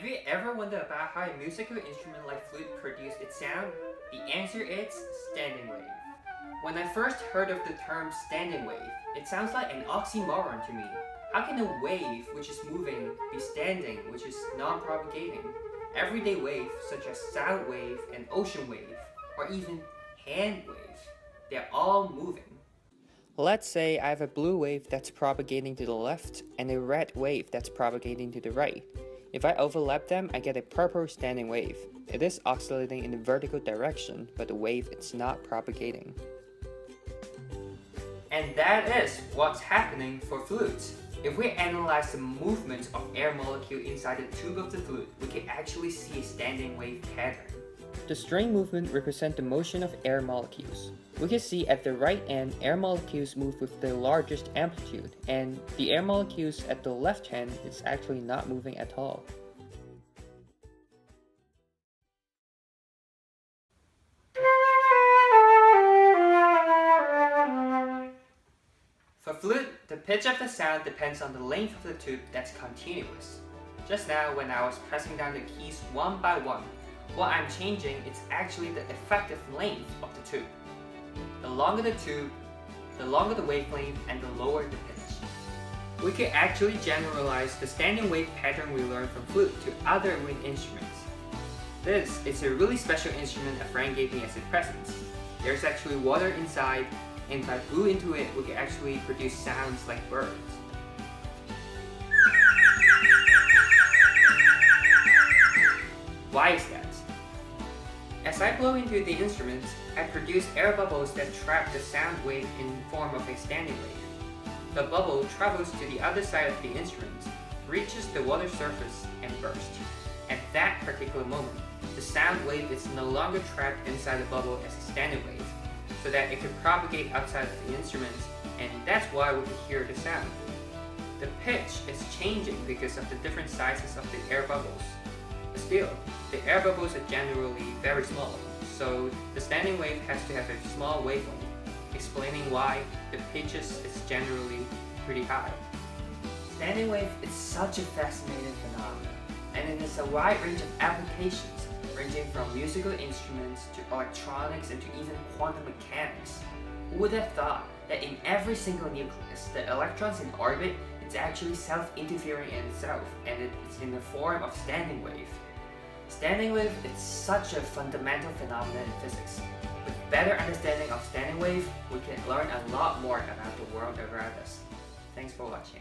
Have you ever wondered about how a musical instrument like flute produces its sound? The answer is standing wave. When I first heard of the term standing wave, it sounds like an oxymoron to me. How can a wave which is moving be standing, which is non-propagating? Everyday waves such as sound wave and ocean wave, or even hand wave, they're all moving. Let's say I have a blue wave that's propagating to the left and a red wave that's propagating to the right. If I overlap them, I get a purple standing wave. It is oscillating in the vertical direction, but the wave is not propagating. And that is what's happening for flutes. If we analyze the movement of air molecules inside the tube of the flute, we can actually see a standing wave pattern. The string movement represents the motion of air molecules. We can see at the right end, air molecules move with the largest amplitude, and the air molecules at the left hand is actually not moving at all. For flute, the pitch of the sound depends on the length of the tube that's continuous. Just now, when I was pressing down the keys one by one, what I'm changing is actually the effective length of the tube. The longer the tube, the longer the wavelength, and the lower the pitch. We can actually generalize the standing wave pattern we learned from flute to other wind instruments. This is a really special instrument a friend gave me as a present. There's actually water inside, and if I blew into it, we can actually produce sounds like birds. Why is that? As I blow into the instrument, I produce air bubbles that trap the sound wave in the form of a standing wave. The bubble travels to the other side of the instrument, reaches the water surface, and bursts. At that particular moment, the sound wave is no longer trapped inside the bubble as a standing wave, so that it can propagate outside of the instrument, and that's why we can hear the sound. The pitch is changing because of the different sizes of the air bubbles. Still, the air bubbles are generally very small, so the standing wave has to have a small wavelength, explaining why the pitches is generally pretty high. Standing wave is such a fascinating phenomenon, and it has a wide range of applications, ranging from musical instruments to electronics and to even quantum mechanics. Who would have thought that in every single nucleus, the electrons in orbit is actually self-interfering in itself, and it's in the form of standing wave. Standing wave is such a fundamental phenomenon in physics. With better understanding of standing wave, we can learn a lot more about the world around us. Thanks for watching.